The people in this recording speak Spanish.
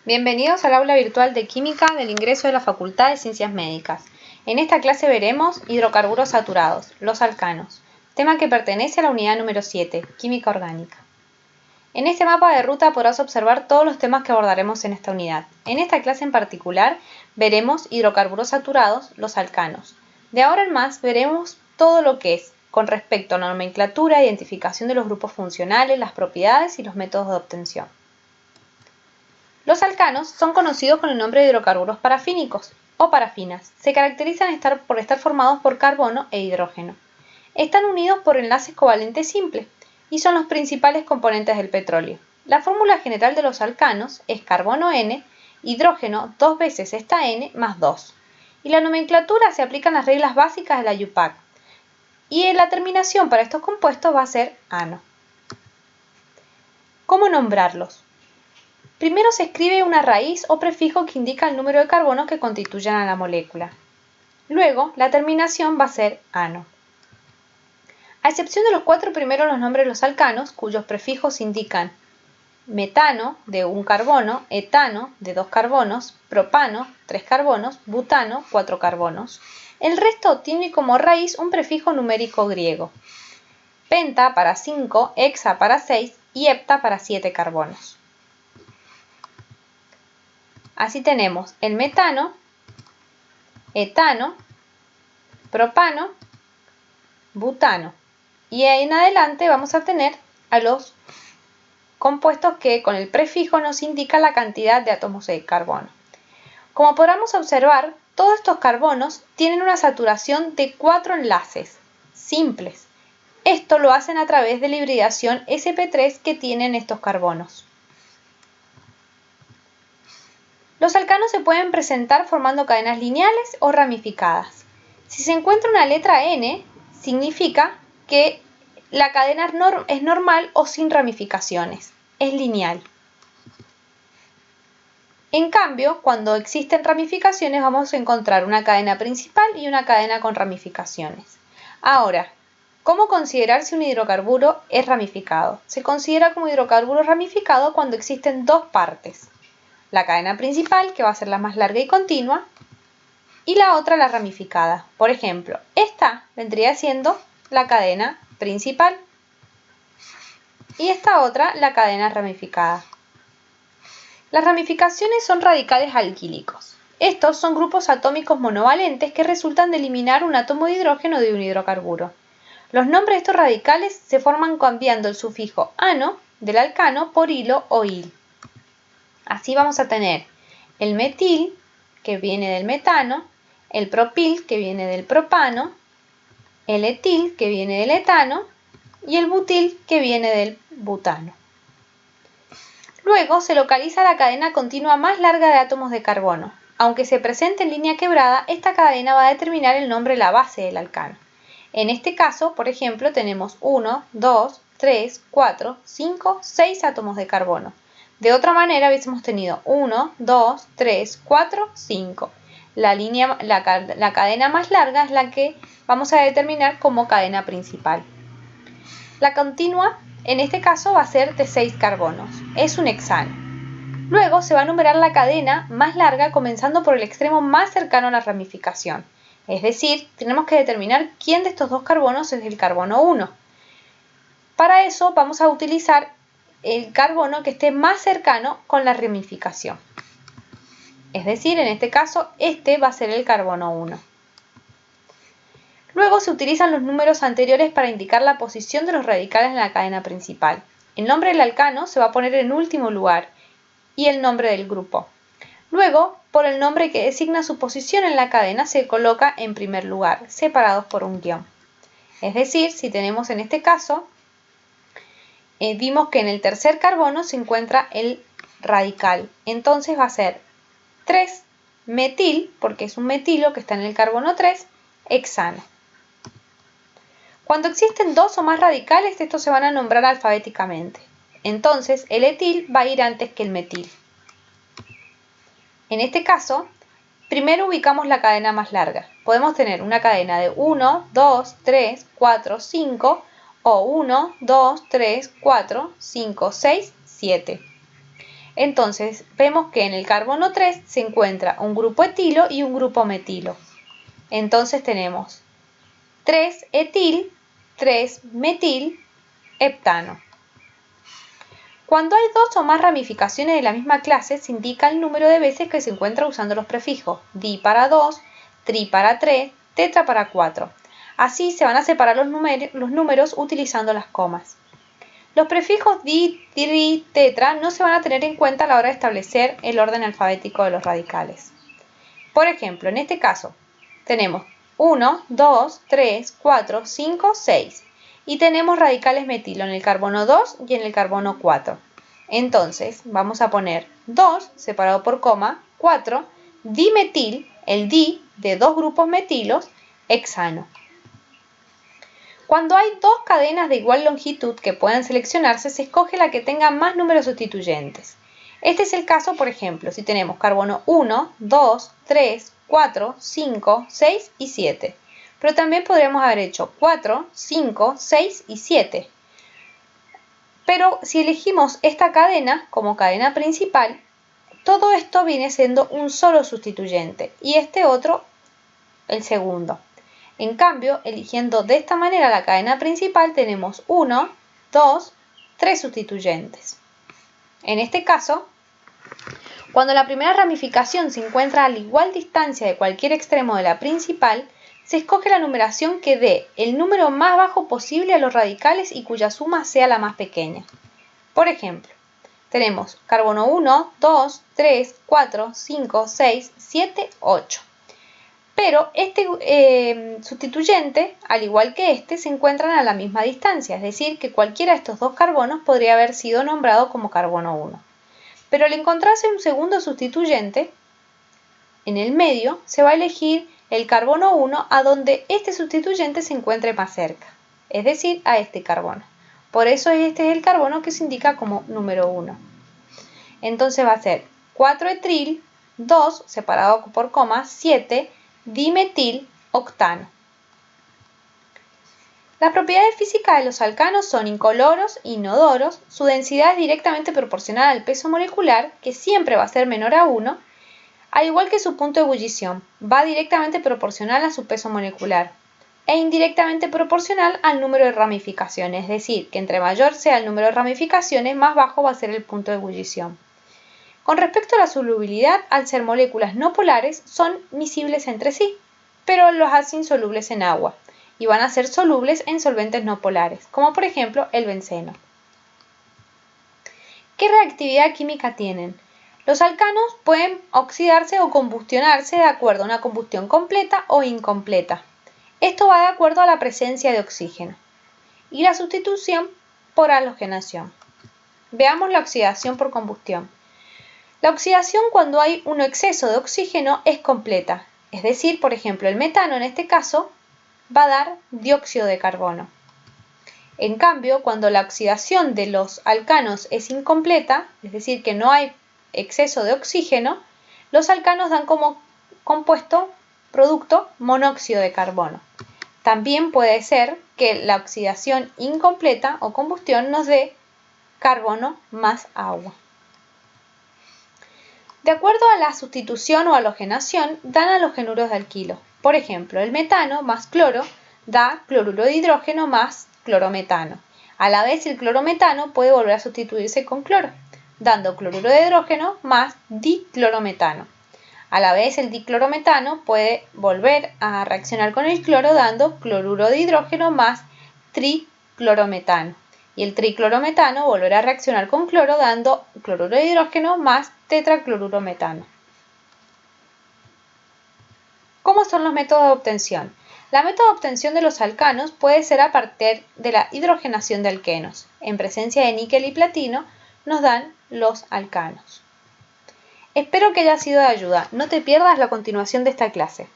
Bienvenidos al aula virtual de Química del ingreso de la Facultad de Ciencias Médicas. En esta clase veremos hidrocarburos saturados, los alcanos, tema que pertenece a la unidad número 7, Química Orgánica. En este mapa de ruta podrás observar todos los temas que abordaremos en esta unidad. En esta clase en particular veremos hidrocarburos saturados, los alcanos. De ahora en más veremos todo lo que es con respecto a la nomenclatura, identificación de los grupos funcionales, las propiedades y los métodos de obtención. Los alcanos son conocidos con el nombre de hidrocarburos parafínicos o parafinas. Se caracterizan por estar formados por carbono e hidrógeno. Están unidos por enlaces covalentes simples y son los principales componentes del petróleo. La fórmula general de los alcanos es carbono N, hidrógeno 2 veces esta N más 2. Y la nomenclatura se aplican las reglas básicas de la UPAC. Y la terminación para estos compuestos va a ser ano. ¿Cómo nombrarlos? Primero se escribe una raíz o prefijo que indica el número de carbonos que constituyen a la molécula. Luego, la terminación va a ser ano. A excepción de los 4 primeros los nombres de los alcanos, cuyos prefijos indican metano, de 1 carbono, etano, de 2 carbonos, propano, 3 carbonos, butano, 4 carbonos. El resto tiene como raíz un prefijo numérico griego. Penta para 5, hexa para 6 y hepta para 7 carbonos. Así tenemos el metano, etano, propano, butano. Y ahí en adelante vamos a tener a los compuestos que con el prefijo nos indican la cantidad de átomos de carbono. Como podremos observar, todos estos carbonos tienen una saturación de 4 enlaces simples. Esto lo hacen a través de la hibridación sp3 que tienen estos carbonos. Los alcanos se pueden presentar formando cadenas lineales o ramificadas. Si se encuentra una letra N, significa que la cadena es normal o sin ramificaciones, es lineal. En cambio, cuando existen ramificaciones vamos a encontrar una cadena principal y una cadena con ramificaciones. Ahora, ¿cómo considerar si un hidrocarburo es ramificado? Se considera como hidrocarburo ramificado cuando existen dos partes. La cadena principal, que va a ser la más larga y continua, y la otra la ramificada. Por ejemplo, esta vendría siendo la cadena principal y esta otra la cadena ramificada. Las ramificaciones son radicales alquílicos. Estos son grupos atómicos monovalentes que resultan de eliminar un átomo de hidrógeno de un hidrocarburo. Los nombres de estos radicales se forman cambiando el sufijo ano del alcano por hilo o il. Así vamos a tener el metil, que viene del metano, el propil, que viene del propano, el etil, que viene del etano, y el butil, que viene del butano. Luego se localiza la cadena continua más larga de átomos de carbono. Aunque se presente en línea quebrada, esta cadena va a determinar el nombre de la base del alcano. En este caso, por ejemplo, tenemos 1, 2, 3, 4, 5, 6 átomos de carbono. De otra manera hubiésemos tenido 1, 2, 3, 4, 5. La cadena más larga es la que vamos a determinar como cadena principal. La continua, en este caso, va a ser de 6 carbonos. Es un hexano. Luego se va a numerar la cadena más larga comenzando por el extremo más cercano a la ramificación. Es decir, tenemos que determinar quién de estos dos carbonos es el carbono 1. Para eso vamos a utilizar el carbono que esté más cercano con la ramificación. Es decir, en este caso, este va a ser el carbono 1. Luego se utilizan los números anteriores para indicar la posición de los radicales en la cadena principal. El nombre del alcano se va a poner en último lugar y el nombre del grupo. Luego, por el nombre que designa su posición en la cadena, se coloca en primer lugar, separados por un guión. Es decir, si tenemos en este caso, vimos que en el tercer carbono se encuentra el radical. Entonces va a ser 3 metil, porque es un metilo que está en el carbono 3, hexano. Cuando existen dos o más radicales, estos se van a nombrar alfabéticamente. Entonces el etil va a ir antes que el metil. En este caso, primero ubicamos la cadena más larga. Podemos tener una cadena de 1, 2, 3, 4, 5 o 1, 2, 3, 4, 5, 6, 7. Entonces vemos que en el carbono 3 se encuentra un grupo etilo y un grupo metilo. Entonces tenemos 3-etil, 3-metil, heptano. Cuando hay dos o más ramificaciones de la misma clase, se indica el número de veces que se encuentra usando los prefijos di para 2, tri para 3, tetra para 4. Así se van a separar los números utilizando las comas. Los prefijos di, tri, tetra no se van a tener en cuenta a la hora de establecer el orden alfabético de los radicales. Por ejemplo, en este caso tenemos 1, 2, 3, 4, 5, 6 y tenemos radicales metilo en el carbono 2 y en el carbono 4. Entonces vamos a poner 2 separado por coma, 4, dimetil, el di de dos grupos metilos, hexano. Cuando hay dos cadenas de igual longitud que puedan seleccionarse, se escoge la que tenga más números sustituyentes. Este es el caso, por ejemplo, si tenemos carbono 1, 2, 3, 4, 5, 6 y 7. Pero también podríamos haber hecho 4, 5, 6 y 7. Pero si elegimos esta cadena como cadena principal, todo esto viene siendo un solo sustituyente y este otro el segundo. En cambio, eligiendo de esta manera la cadena principal, tenemos 1, 2, 3 sustituyentes. En este caso, cuando la primera ramificación se encuentra a la igual distancia de cualquier extremo de la principal, se escoge la numeración que dé el número más bajo posible a los radicales y cuya suma sea la más pequeña. Por ejemplo, tenemos carbono 1, 2, 3, 4, 5, 6, 7, 8. Pero este sustituyente, al igual que este, se encuentran a la misma distancia, es decir, que cualquiera de estos dos carbonos podría haber sido nombrado como carbono 1. Pero al encontrarse un segundo sustituyente, en el medio se va a elegir el carbono 1 a donde este sustituyente se encuentre más cerca, es decir, a este carbono. Por eso este es el carbono que se indica como número 1. Entonces va a ser 4-etril, 2 separado por coma, 7 dimetil octano. Las propiedades físicas de los alcanos son incoloros, inodoros, su densidad es directamente proporcional al peso molecular, que siempre va a ser menor a 1, al igual que su punto de ebullición, va directamente proporcional a su peso molecular, e indirectamente proporcional al número de ramificaciones, es decir, que entre mayor sea el número de ramificaciones, más bajo va a ser el punto de ebullición. Con respecto a la solubilidad, al ser moléculas no polares, son miscibles entre sí, pero los hacen insolubles en agua y van a ser solubles en solventes no polares, como por ejemplo el benceno. ¿Qué reactividad química tienen? Los alcanos pueden oxidarse o combustionarse de acuerdo a una combustión completa o incompleta. Esto va de acuerdo a la presencia de oxígeno y la sustitución por halogenación. Veamos la oxidación por combustión. La oxidación cuando hay un exceso de oxígeno es completa, es decir, por ejemplo, el metano en este caso va a dar dióxido de carbono. En cambio, cuando la oxidación de los alcanos es incompleta, es decir, que no hay exceso de oxígeno, los alcanos dan como producto monóxido de carbono. También puede ser que la oxidación incompleta o combustión nos dé carbono más agua. De acuerdo a la sustitución o halogenación, dan halogenuros de alquilo. Por ejemplo, el metano más cloro da cloruro de hidrógeno más clorometano. A la vez, el clorometano puede volver a sustituirse con cloro, dando cloruro de hidrógeno más diclorometano. A la vez, el diclorometano puede volver a reaccionar con el cloro, dando cloruro de hidrógeno más triclorometano. Y el triclorometano volverá a reaccionar con cloro, dando cloruro de hidrógeno más tetraclorurometano. ¿Cómo son los métodos de obtención? La método de obtención de los alcanos puede ser a partir de la hidrogenación de alquenos. En presencia de níquel y platino nos dan los alcanos. Espero que haya sido de ayuda. No te pierdas la continuación de esta clase.